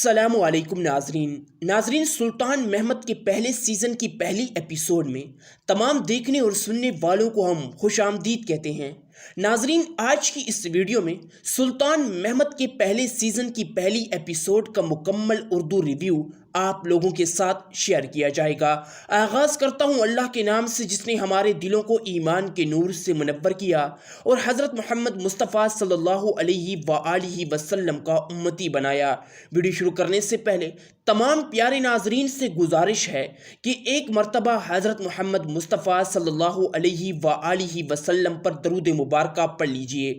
السلام علیکم ناظرین سلطان محمد کے پہلے سیزن کی پہلی ایپیسوڈ میں تمام دیکھنے اور سننے والوں کو ہم خوش آمدید کہتے ہیں۔ ناظرین، آج کی اس ویڈیو میں سلطان محمد کے پہلے سیزن کی پہلی ایپیسوڈ کا مکمل اردو ریویو آپ لوگوں کے ساتھ شیئر کیا جائے گا۔ آغاز کرتا ہوں اللہ کے نام سے جس نے ہمارے دلوں کو ایمان کے نور سے منور کیا اور حضرت محمد مصطفیٰ صلی اللہ علیہ وآلہ وسلم کا امتی بنایا۔ ویڈیو شروع کرنے سے پہلے تمام پیارے ناظرین سے گزارش ہے کہ ایک مرتبہ حضرت محمد مصطفیٰ صلی اللہ علیہ وآلہ وسلم پر درود مبارکہ پڑھ لیجئے۔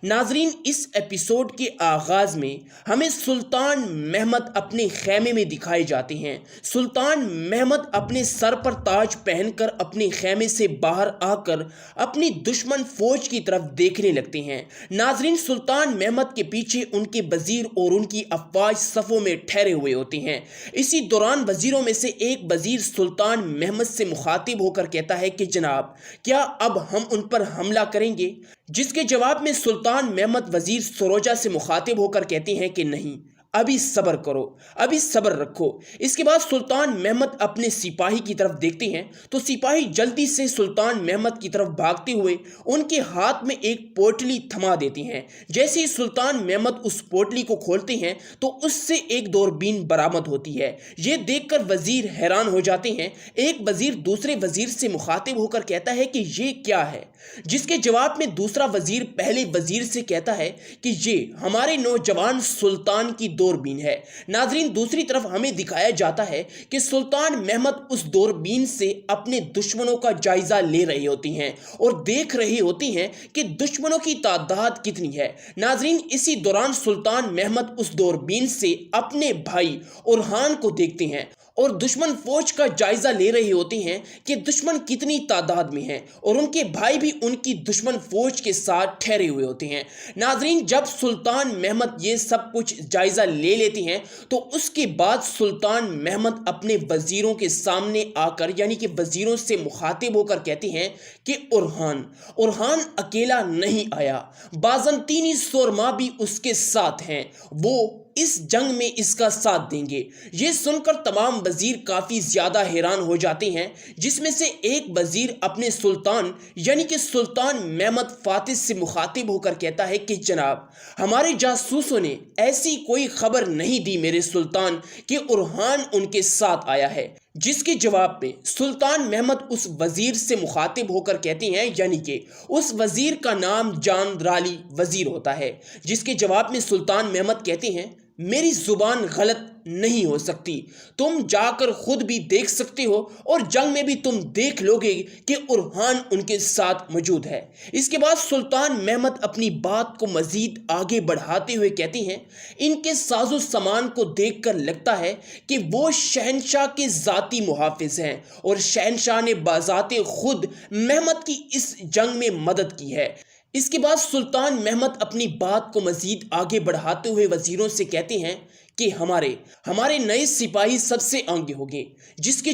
ناظرین، اس ایپیسوڈ کے آغاز میں ہمیں سلطان محمد اپنے خیمے میں دکھائے جاتے ہیں۔ سلطان محمد اپنے سر پر تاج پہن کر اپنے خیمے سے باہر آ کر اپنی دشمن فوج کی طرف دیکھنے لگتے ہیں۔ ناظرین، سلطان محمد کے پیچھے ان کے وزیر اور ان کی افواج صفوں میں ٹھہرے ہوئے ہوتے ہیں۔ اسی دوران وزیروں میں سے ایک وزیر سلطان محمد سے مخاطب ہو کر کہتا ہے کہ جناب، کیا اب ہم ان پر حملہ کریں گے؟ جس کے جواب میں سلطان محمد وزیر سروجہ سے مخاطب ہو کر کہتے ہیں کہ نہیں، ابھی صبر کرو، ابھی صبر رکھو۔ اس کے بعد سلطان محمد اپنے سپاہی کی طرف دیکھتے ہیں تو سپاہی جلدی سے سلطان محمد کی طرف بھاگتے ہوئے ان کے ہاتھ میں ایک پوٹلی تھما دیتے ہیں۔ جیسے ہی سلطان محمد اس پوٹلی کو کھولتے ہیں تو اس سے ایک دوربین برآمد ہوتی ہے۔ یہ دیکھ کر وزیر حیران ہو جاتے ہیں۔ ایک وزیر دوسرے وزیر سے مخاطب ہو کر کہتا ہے کہ یہ کیا ہے؟ جس کے جواب میں دوسرا وزیر پہلے وزیر سے کہتا ہے کہ یہ ہمارے نوجوان سلطان کی دوربین ہے۔ ناظرین، دوسری طرف ہمیں دکھایا جاتا ہے کہ سلطان محمد اس دوربین سے اپنے دشمنوں کا جائزہ لے رہے ہوتے ہیں اور دیکھ رہے ہوتے ہیں کہ دشمنوں کی تعداد کتنی ہے۔ ناظرین، اسی دوران سلطان محمد اس دوربین سے اپنے بھائی اورحان کو دیکھتے ہیں اور دشمن فوج کا جائزہ لے رہے ہوتے ہیں کہ دشمن کتنی تعداد میں ہیں، اور ان کے بھائی بھی ان کی دشمن فوج کے ساتھ ٹھہرے ہوئے ہوتے ہیں۔ ناظرین، جب سلطان محمد یہ سب کچھ جائزہ لے لیتے ہیں تو اس کے بعد سلطان محمد اپنے وزیروں کے سامنے آ کر یعنی کہ وزیروں سے مخاطب ہو کر کہتے ہیں کہ اورحان اکیلا نہیں آیا، بازنطینی سورما بھی اس کے ساتھ ہیں، وہ اس جنگ میں اس کا ساتھ دیں گے۔ یہ سن کر تمام وزیر کافی زیادہ حیران ہو جاتے ہیں، جس میں سے ایک وزیر اپنے سلطان یعنی کہ سلطان محمد فاتح سے مخاطب ہو کر کہتا ہے کہ جناب، ہمارے جاسوسوں نے ایسی کوئی خبر نہیں دی میرے سلطان کہ اورحان ان کے ساتھ آیا ہے۔ جس کے جواب میں سلطان محمد اس وزیر سے مخاطب ہو کر کہتے ہیں یعنی کہ اس وزیر کا نام جاندرالی وزیر ہوتا ہے۔ جس کے جواب میں سلطان محمد کہتے ہیں، میری زبان غلط نہیں ہو سکتی، تم جا کر خود بھی دیکھ سکتے ہو اور جنگ میں بھی تم دیکھ لو گے کہ اورحان ان کے ساتھ موجود ہے۔ اس کے بعد سلطان محمد اپنی بات کو مزید آگے بڑھاتے ہوئے کہتے ہیں، ان کے ساز و سامان کو دیکھ کر لگتا ہے کہ وہ شہنشاہ کے ذاتی محافظ ہیں اور شہنشاہ نے بذات خود محمد کی اس جنگ میں مدد کی ہے۔ اس کے بعد سلطان محمد اپنی بات کو مزید آگے بڑھاتے ہوئے وزیروں سے کہتے ہیں کہ ہمارے نئے سپاہی سب سے آگے ہوں گے۔ جس کے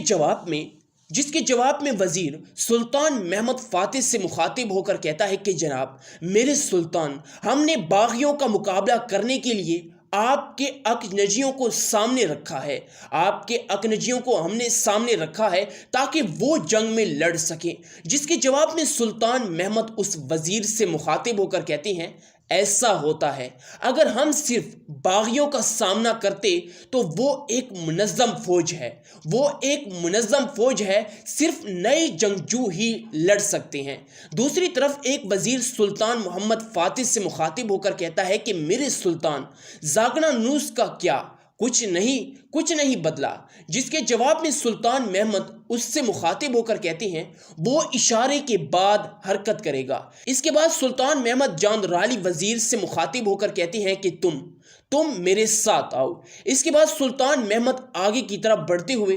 جواب میں وزیر سلطان محمد فاتح سے مخاطب ہو کر کہتا ہے کہ جناب، میرے سلطان، ہم نے باغیوں کا مقابلہ کرنے کے لیے آپ کے اکنجیوں کو سامنے رکھا ہے، ہم نے سامنے رکھا ہے تاکہ وہ جنگ میں لڑ سکیں۔ جس کے جواب میں سلطان محمد اس وزیر سے مخاطب ہو کر کہتے ہیں، ایسا ہوتا ہے اگر ہم صرف باغیوں کا سامنا کرتے تو وہ ایک منظم فوج ہے، صرف نئے جنگجو ہی لڑ سکتے ہیں۔ دوسری طرف ایک وزیر سلطان محمد فاتح سے مخاطب ہو کر کہتا ہے کہ میرے سلطان، زاگنا نوس کا کیا؟ کچھ نہیں بدلا۔ جس کے جواب میں سلطان محمد اس سے مخاطب ہو کر کہتے ہیں، وہ اشارے کے بعد حرکت کرے گا۔ اس کے بعد سلطان محمد جاندرالی وزیر سے مخاطب ہو کر کہتے ہیں کہ تم میرے ساتھ آؤ۔ اس کے بعد سلطان محمد آگے کی طرف بڑھتے ہوئے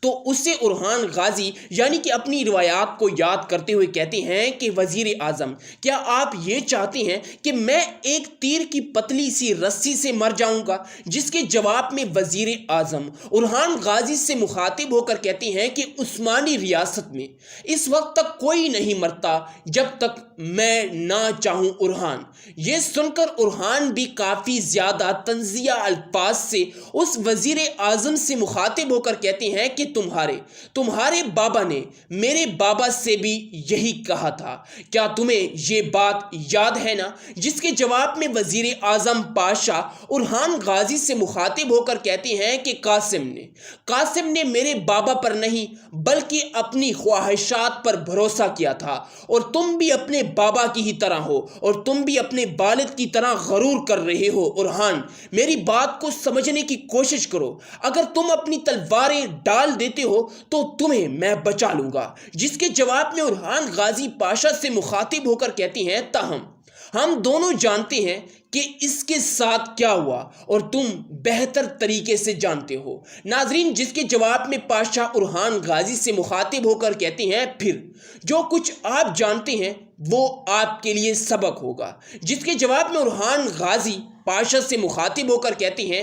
تو اسے اورحان غازی یعنی کہ اپنی روایات کو یاد کرتے ہوئے کہتے ہیں کہ وزیر اعظم کیا آپ یہ چاہتے ہیں کہ میں ایک تیر کی پتلی سی رسی سے مر جاؤں گا؟ جس کے جواب میں وزیر اعظم اورحان غازی سے مخاطب ہو کر کہتے ہیں کہ عثمانی ریاست میں اس وقت تک کوئی نہیں مرتا جب تک میں نہ چاہوں اورحان۔ یہ سن کر اورحان بھی کافی زیادہ طنزیہ الفاظ سے اس وزیر اعظم سے مخاطب ہو کر کہتے ہیں کہ تمہارے بابا نے میرے بابا سے بھی یہی کہا تھا، کیا تمہیں یہ بات یاد ہے نا؟ جس کے جواب میں وزیر اعظم پاشا اورحان غازی سے مخاطب ہو کر کہتے ہیں کہ قاسم نے میرے بابا پر نہیں بلکہ اپنی خواہشات پر بھروسہ کیا تھا، اور تم بھی اپنے بابا کی ہی طرح ہو اور تم بھی اپنے والد کی طرح غرور کر رہے ہو۔ اورحان میری بات کو سمجھنے کی کوشش کرو، اگر تم اپنی تلواریں ڈال دیتے ہو تو تمہیں میں بچا لوں گا۔ جس کے جواب میں اورحان غازی پاشا سے مخاطب ہو کر کہتے ہیں تاہم ہم دونوں جانتے ہیں کہ اس کے ساتھ کیا ہوا اور تم بہتر طریقے سے جانتے ہو۔ ناظرین، جس کے جواب میں پاشا اورحان غازی سے مخاطب ہو کر کہتے ہیں پھر جو کچھ آپ جانتے ہیں وہ آپ کے لیے سبق ہوگا۔ جس کے جواب میں اورحان غازی پاشا سے مخاطب ہو کر کہتے ہیں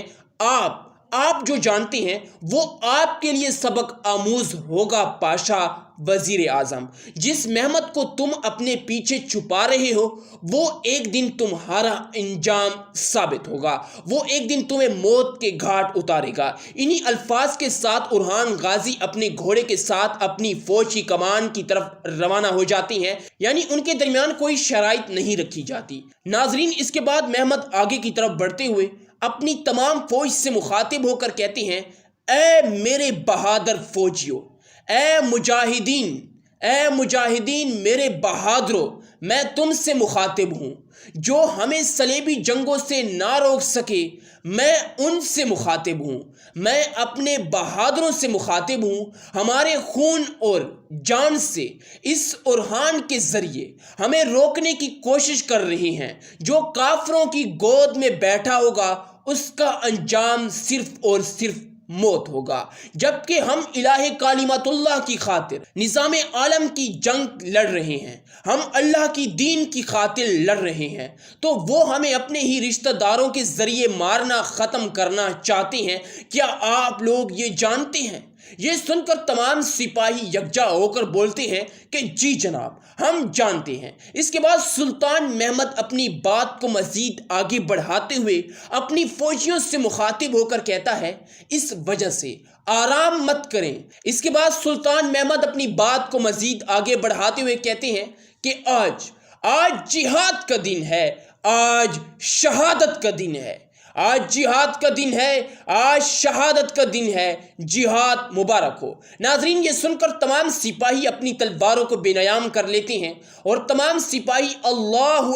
آپ جو جانتے ہیں وہ آپ کے لیے سبق آموز ہوگا پاشا وزیر اعظم۔ جس مہمت کو تم اپنے پیچھے چھپا رہے ہو وہ ایک دن تمہارا انجام ثابت ہوگا، وہ ایک دن تمہیں موت کے گھاٹ اتارے گا۔ انہی الفاظ کے ساتھ اورحان غازی اپنے گھوڑے کے ساتھ اپنی فوج کی کمان کی طرف روانہ ہو جاتی ہیں، یعنی ان کے درمیان کوئی شرائط نہیں رکھی جاتی۔ ناظرین، اس کے بعد محمد آگے کی طرف بڑھتے ہوئے اپنی تمام فوج سے مخاطب ہو کر کہتے ہیں اے میرے بہادر فوجیوں، اے مجاہدین میرے بہادروں، میں تم سے مخاطب ہوں۔ جو ہمیں صلیبی جنگوں سے نہ روک سکے میں ان سے مخاطب ہوں، میں اپنے بہادروں سے مخاطب ہوں۔ ہمارے خون اور جان سے اس اورحان کے ذریعے ہمیں روکنے کی کوشش کر رہے ہیں۔ جو کافروں کی گود میں بیٹھا ہوگا اس کا انجام صرف اور صرف موت ہوگا، جبکہ ہم الہ کلمۃ اللہ کی خاطر نظام عالم کی جنگ لڑ رہے ہیں، ہم اللہ کی دین کی خاطر لڑ رہے ہیں، تو وہ ہمیں اپنے ہی رشتہ داروں کے ذریعے مارنا ختم کرنا چاہتے ہیں۔ کیا آپ لوگ یہ جانتے ہیں؟ یہ سن کر تمام سپاہی یکجا ہو کر بولتے ہیں کہ جی جناب، ہم جانتے ہیں۔ اس کے بعد سلطان محمد اپنی بات کو مزید آگے بڑھاتے ہوئے اپنی فوجیوں سے مخاطب ہو کر کہتا ہے اس وجہ سے آرام مت کریں۔ اس کے بعد سلطان محمد اپنی بات کو مزید آگے بڑھاتے ہوئے کہتے ہیں کہ آج جہاد کا دن ہے، آج شہادت کا دن ہے، آج جہاد کا دن ہے، آج شہادت کا دن ہے، جہاد مبارک ہو۔ ناظرین، یہ سن کر تمام سپاہی اپنی تلواروں کو بے نیام کر لیتے ہیں اور تمام سپاہی اللہ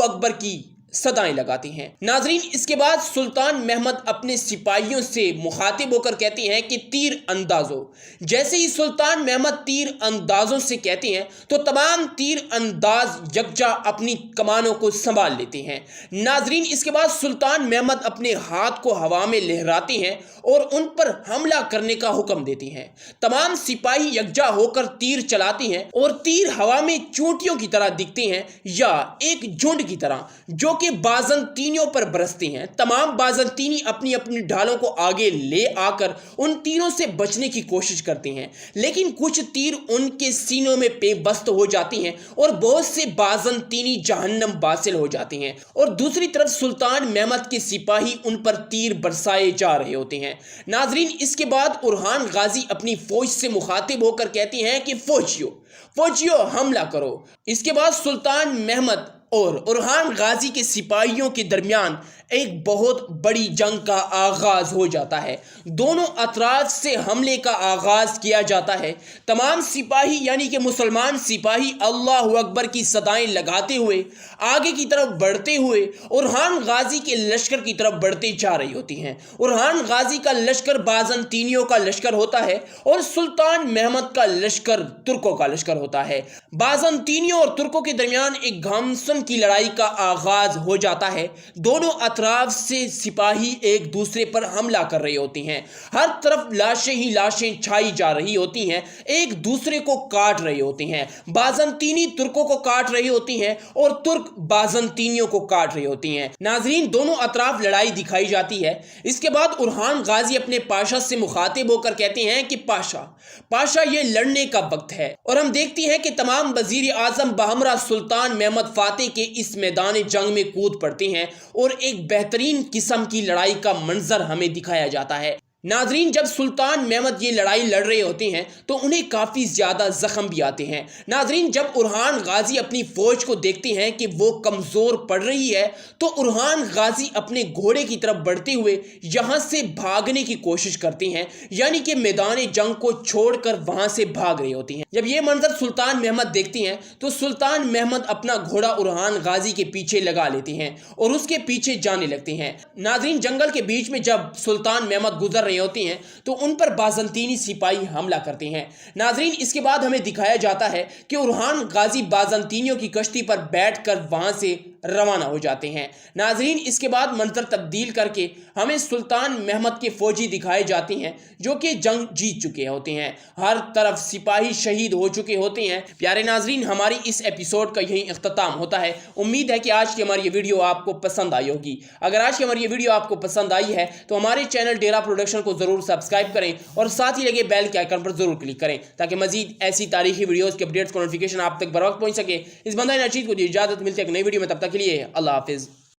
اکبر کی صدائیں لگاتے ہیں۔ ناظرین، اس کے بعد سلطان محمد اپنے سپاہیوں سے مخاطب ہو کر کہتے ہیں کہ تیر اندازو۔ جیسے ہی سلطان محمد تیر اندازوں سے کہتے ہیں تو تمام تیر انداز یکجا اپنی کمانوں کو سنبھال لیتے ہیں۔ ناظرین، اس کے بعد سلطان محمد اپنے ہاتھ کو ہوا میں لہراتے ہیں اور ان پر حملہ کرنے کا حکم دیتے ہیں۔ تمام سپاہی یکجا ہو کر تیر چلاتے ہیں اور تیر ہوا میں چونٹیوں کی طرح دکھتے ہیں یا ایک جھنڈ کی طرح جو کہ بازنطینیوں پر برستے ہیں۔ تمام بازنطینی اپنی اپنی ڈھالوں کو آگے لے آ کر ان تیروں سے بچنے کی کوشش کرتے ہیں، لیکن کچھ تیر ان کے سینوں میں پیوست ہو جاتے ہیں اور بہت سے بازنطینی جہنم حاصل ہو جاتے ہیں، اور دوسری طرف سلطان محمد کے سپاہی ان پر تیر برسائے جا رہے ہوتے ہیں۔ ناظرین، اس کے بعد اورحان غازی اپنی فوج سے مخاطب ہو کر کہتے ہیں کہ فوجیوں حملہ کرو۔ اس کے بعد سلطان محمد اور اورحان غازی کے سپاہیوں کے درمیان ایک بہت بڑی جنگ کا آغاز ہو جاتا ہے۔ دونوں اطراف سے حملے کا آغاز کیا جاتا ہے۔ تمام سپاہی یعنی کہ مسلمان سپاہی اللہ اکبر کی صدائیں لگاتے ہوئے آگے کی طرف بڑھتے ہوئے اورحان غازی کے لشکر کی طرف بڑھتے جا رہی ہوتی ہیں۔ اورحان غازی کا لشکر بازنطینیوں کا لشکر ہوتا ہے اور سلطان محمد کا لشکر ترکوں کا لشکر ہوتا ہے۔ بازنطینیوں اور ترکوں کے درمیان ایک گھمسن کی لڑائی کا آغاز ہو جاتا ہے۔ دونوں اطراف سے سپاہی ایک دوسرے پر حملہ کر رہے ہوتے ہیں، ہر طرف لاشیں ہی لاشیں چھائی جا رہی ہوتی ہیں، ایک دوسرے کو کاٹ رہے ہوتے ہیں، بازنطینی ترکوں کو کاٹ رہی ہوتی ہیں اور ترک بازنطینیوں کو کاٹ رہے ہوتی ہیں۔ ناظرین، دونوں اطراف لڑائی دکھائی جاتی ہے۔ اس کے بعد ارحان غازی اپنے پاشا سے مخاطب ہو کر کہتے ہیں کہ پاشا یہ لڑنے کا وقت ہے، اور ہم دیکھتے ہیں کہ تمام وزیر اعظم بہمراہ سلطان محمد فاتح کے اس میدان جنگ میں کود پڑتے ہیں اور ایک بہترین قسم کی لڑائی کا منظر ہمیں دکھایا جاتا ہے۔ ناظرین، جب سلطان محمد یہ لڑائی لڑ رہے ہوتے ہیں تو انہیں کافی زیادہ زخم بھی آتے ہیں۔ ناظرین، جب ارحان غازی اپنی فوج کو دیکھتے ہیں کہ وہ کمزور پڑ رہی ہے تو ارحان غازی اپنے گھوڑے کی طرف بڑھتے ہوئے یہاں سے بھاگنے کی کوشش کرتے ہیں، یعنی کہ میدان جنگ کو چھوڑ کر وہاں سے بھاگ رہے ہوتے ہیں۔ جب یہ منظر سلطان محمد دیکھتے ہیں تو سلطان محمد اپنا گھوڑا ارحان غازی کے پیچھے لگا لیتے ہیں اور اس کے پیچھے جانے لگتے ہیں۔ ناظرین، جنگل کے بیچ میں جب سلطان محمد گزر رہے ہوتے ہیں تو ان پر بازنطینی سپاہی حملہ کرتے ہیں۔ ناظرین، اس کے بعد ہمیں دکھایا جاتا ہے کہ ارحان غازی بازنطینیوں کی کشتی پر بیٹھ کر وہاں سے روانہ ہو جاتے ہیں۔ ناظرین، اس کے بعد منظر تبدیل کر کے ہمیں سلطان محمد کے فوجی دکھائے جاتے ہیں جو کہ جنگ جیت چکے ہوتے ہیں، ہر طرف سپاہی شہید ہو چکے ہوتے ہیں۔ پیارے ناظرین، ہماری اس ایپیسوڈ کا یہی اختتام ہوتا ہے۔ امید ہے کہ آج کی ہماری یہ ویڈیو آپ کو پسند آئی ہوگی۔ اگر آج کی ہماری یہ ویڈیو آپ کو پسند آئی ہے تو ہمارے چینل ڈیرا پروڈکشن کو ضرور سبسکرائب کریں اور ساتھ ہی لگے بیل کے آئیکن پر ضرور کلک کریں تاکہ مزید ایسی تاریخی ویڈیوز کے اپڈیٹس کو نوٹیفیکیشن آپ تک بر وقت پہنچ سکے۔ اس بندہ ناچیز کو اجازت ملتی ہے ایک نئی ویڈیو میں، تب تک کے لیے اللہ حافظ۔